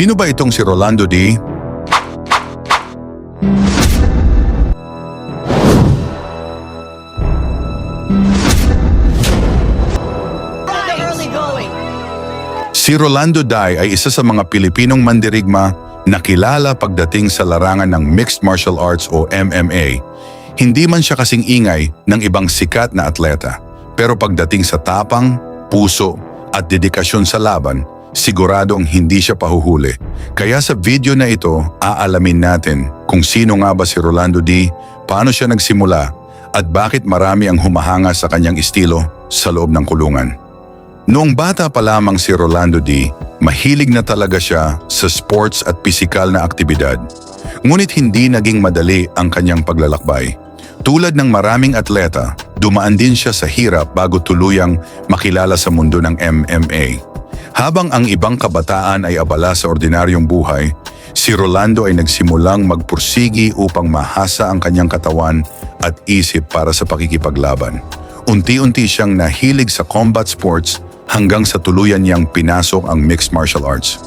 Sino ba itong si Rolando D? Si Rolando Day ay isa sa mga Pilipinong mandirigma na kilala pagdating sa larangan ng Mixed Martial Arts o MMA. Hindi man siya kasing ingay ng ibang sikat na atleta, pero pagdating sa tapang, puso at dedikasyon sa laban, siguradong hindi siya pahuhuli. Kaya sa video na ito, aalamin natin kung sino nga ba si Rolando D, paano siya nagsimula, at bakit marami ang humahanga sa kanyang estilo sa loob ng kulungan. Noong bata pa lamang si Rolando D, mahilig na talaga siya sa sports at pisikal na aktibidad. Ngunit hindi naging madali ang kanyang paglalakbay. Tulad ng maraming atleta, dumaan din siya sa hirap bago tuluyang makilala sa mundo ng MMA. Habang ang ibang kabataan ay abala sa ordinaryong buhay, si Rolando ay nagsimulang magpursigi upang mahasa ang kanyang katawan at isip para sa pakikipaglaban. Unti-unti siyang nahilig sa combat sports hanggang sa tuluyan niyang pinasok ang mixed martial arts.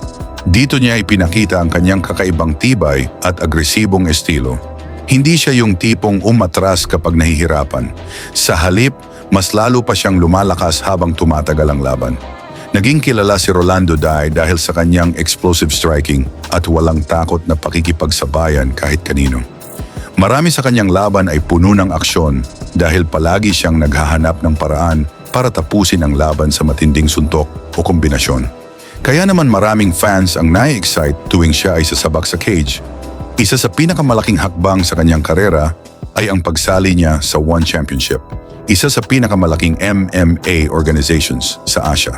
Dito niya ipinakita ang kanyang kakaibang tibay at agresibong estilo. Hindi siya yung tipong umatras kapag nahihirapan. Sa halip, mas lalo pa siyang lumalakas habang tumatagal ang laban. Naging kilala si Rolando Day dahil sa kanyang explosive striking at walang takot na pakikipagsabayan kahit kanino. Marami sa kanyang laban ay puno ng aksyon dahil palagi siyang naghahanap ng paraan para tapusin ang laban sa matinding suntok o kombinasyon. Kaya naman maraming fans ang nai-excite tuwing siya ay sasabak sa cage. Isa sa pinakamalaking hakbang sa kanyang karera ay ang pagsali niya sa One Championship, isa sa pinakamalaking MMA organizations sa Asia.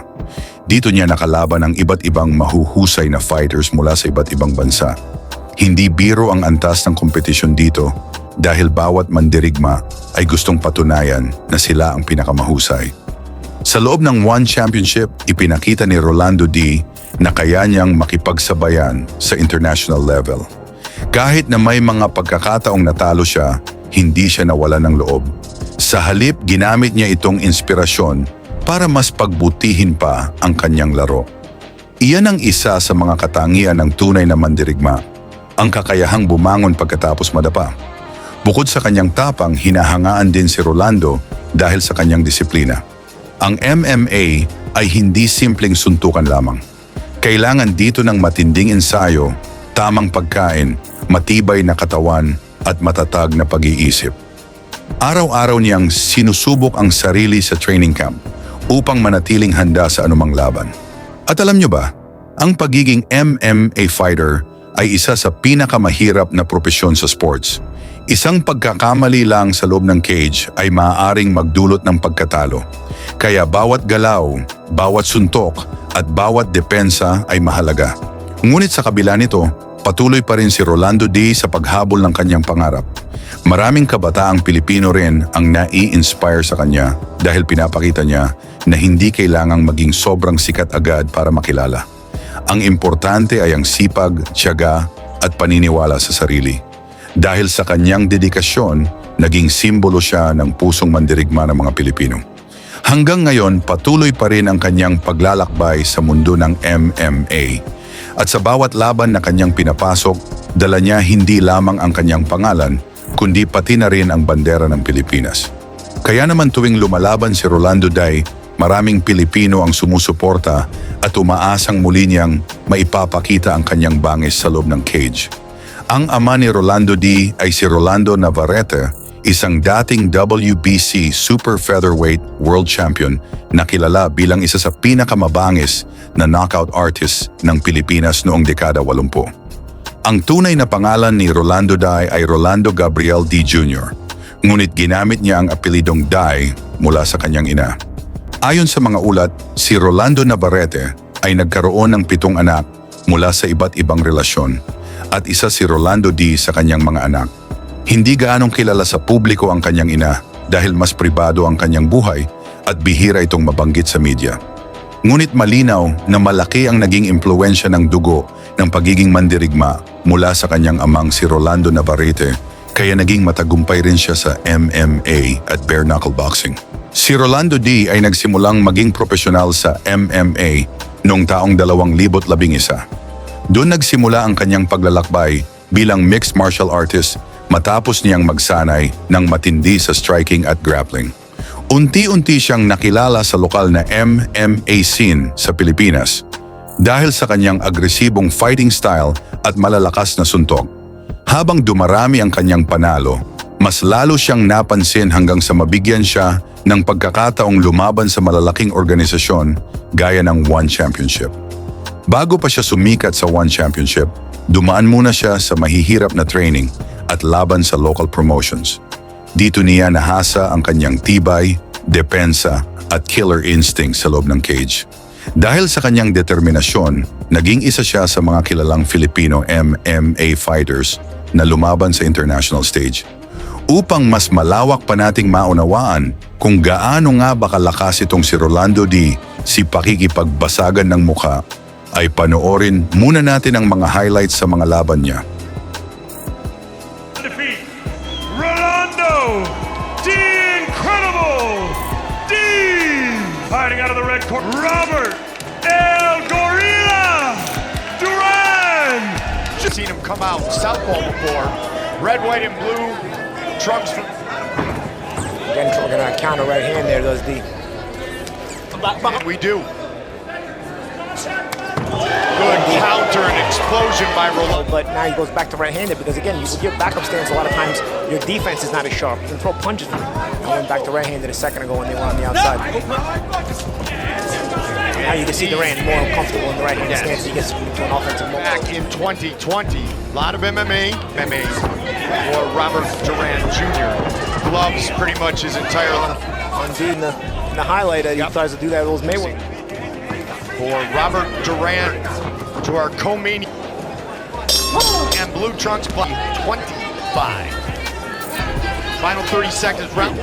Dito niya nakalaban ang iba't ibang mahuhusay na fighters mula sa iba't ibang bansa. Hindi biro ang antas ng kompetisyon dito dahil bawat mandirigma ay gustong patunayan na sila ang pinakamahusay. Sa loob ng One Championship, ipinakita ni Rolando D na kaya niyang makipagsabayan sa international level. Kahit na may mga pagkakataong natalo siya, hindi siya nawala ng loob. Sa halip, ginamit niya itong inspirasyon para mas pagbutihin pa ang kanyang laro. Iyan ang isa sa mga katangian ng tunay na mandirigma, ang kakayahang bumangon pagkatapos madapa. Bukod sa kanyang tapang, hinahangaan din si Rolando dahil sa kanyang disiplina. Ang MMA ay hindi simpleng suntukan lamang. Kailangan dito ng matinding ensayo, tamang pagkain, matibay na katawan at matatag na pag-iisip. Araw-araw niyang sinusubok ang sarili sa training camp upang manatiling handa sa anumang laban. At alam niyo ba, ang pagiging MMA fighter ay isa sa pinakamahirap na propesyon sa sports. Isang pagkakamali lang sa loob ng cage ay maaaring magdulot ng pagkatalo. Kaya bawat galaw, bawat suntok at bawat depensa ay mahalaga. Ngunit sa kabila nito, patuloy pa rin si Rolando D sa paghabol ng kanyang pangarap. Maraming kabataang Pilipino rin ang nai-inspire sa kanya dahil pinapakita niya na hindi kailangang maging sobrang sikat agad para makilala. Ang importante ay ang sipag, tiyaga at paniniwala sa sarili. Dahil sa kanyang dedikasyon, naging simbolo siya ng pusong mandirigma ng mga Pilipino. Hanggang ngayon, patuloy pa rin ang kanyang paglalakbay sa mundo ng MMA. At sa bawat laban na kanyang pinapasok, dala niya hindi lamang ang kanyang pangalan, kundi pati na rin ang bandera ng Pilipinas. Kaya naman tuwing lumalaban si Rolando Day, maraming Pilipino ang sumusuporta at umaasang muli niyang maipapakita ang kanyang bangis sa loob ng cage. Ang ama ni Rolando D ay si Rolando Navarrete, isang dating WBC Super Featherweight World Champion na kilala bilang isa sa pinakamabangis na knockout artist ng Pilipinas noong dekada 80. Ang tunay na pangalan ni Rolando Day ay Rolando Gabriel D. Jr., ngunit ginamit niya ang apelidong Day mula sa kanyang ina. Ayon sa mga ulat, si Rolando Navarrete ay nagkaroon ng 7 anak mula sa iba't ibang relasyon at isa si Rolando D sa kanyang mga anak. Hindi gaanong kilala sa publiko ang kanyang ina dahil mas pribado ang kanyang buhay at bihira itong mabanggit sa media. Ngunit malinaw na malaki ang naging impluwensya ng dugo ng pagiging mandirigma mula sa kanyang amang si Rolando Navarrete, kaya naging matagumpay rin siya sa MMA at bare knuckle boxing. Si Rolando D ay nagsimulang maging profesional sa MMA noong taong 2011. Doon nagsimula ang kanyang paglalakbay bilang mixed martial artist matapos niyang magsanay ng matindi sa striking at grappling. Unti-unti siyang nakilala sa lokal na MMA scene sa Pilipinas dahil sa kanyang agresibong fighting style at malalakas na suntok. Habang dumarami ang kanyang panalo, mas lalo siyang napansin hanggang sa mabigyan siya ng pagkakataong lumaban sa malalaking organisasyon gaya ng One Championship. Bago pa siya sumikat sa One Championship, dumaan muna siya sa mahihirap na training at laban sa local promotions. Dito niya nahasa ang kanyang tibay, depensa at killer instinct sa loob ng cage. Dahil sa kanyang determinasyon, naging isa siya sa mga kilalang Filipino MMA fighters na lumaban sa international stage. Upang mas malawak pa nating maunawaan kung gaano nga ba kalakas itong si Rolando D. si pakikipagbasagan ng muka, ay panoorin muna natin ang mga highlights sa mga laban niya. Defeat Rolando D. Incredible D. Fighting out of the red corner, Robert El Gorilla Duran. Seen him come out southpaw before. Red, white, and blue trunks. Again, we're gonna counter right hand there, does the. We do. Good counter and explosion by Rolando. But now he goes back to right-handed because again, with your backup stance, a lot of times your defense is not as sharp. You can throw punches. I went back to right-handed a second ago when they were on the outside. Now you can see Duran more comfortable in the right-handed stance. He gets into an offensive mode. Back in 2020, a lot of MMA for Robert Duran Jr. Gloves pretty much his entire life. On D in the highlight, he tries to do that with those Mayweather. For Robert Duran to our co-main and blue trunks 25. Final 30 seconds round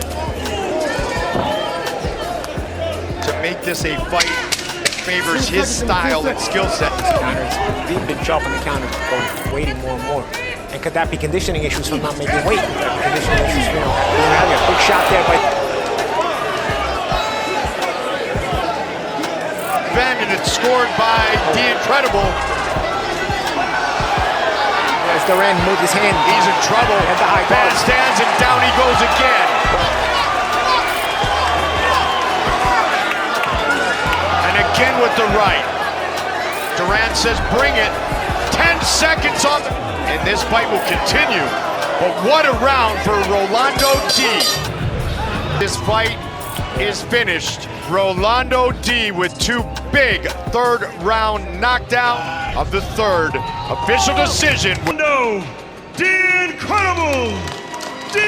to make this a fight that favors his style and skill set. Counters, he's been sharp on the counter, going waiting more and more. And could that be conditioning issues from not making weight? Conditioning issues, you know, big shot there by. And it's scored by The Incredible. As Duran moved his hand, He's in trouble. At the high guard. Bad stands and down he goes again. And again with the right. Duran says bring it. 10 seconds on the... And this fight will continue. But what a round for Rolando D. This fight is finished. Rolando D with two big third round knockdown of the third official decision. Rolando D. Incredible D.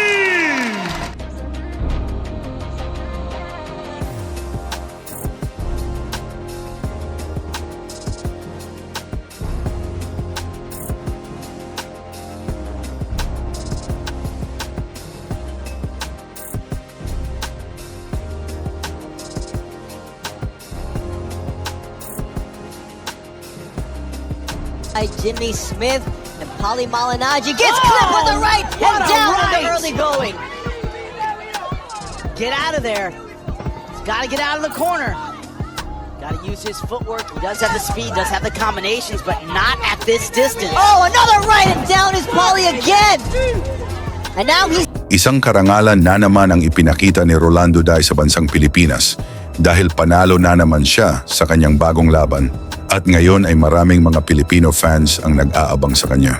Jimmy Smith and Paulie Malignaggi gets clipped with the right and down with the early going. Get out of there. He's got to get out of the corner. Got to use his footwork. He does have the speed, does have the combinations, but not at this distance. Oh, another right and down is Paulie again. And now he's... Isang karangalan na naman ang ipinakita ni Rolando Day sa bansang Pilipinas dahil panalo na naman siya sa kanyang bagong laban. At ngayon ay maraming mga Filipino fans ang nag-aabang sa kanya.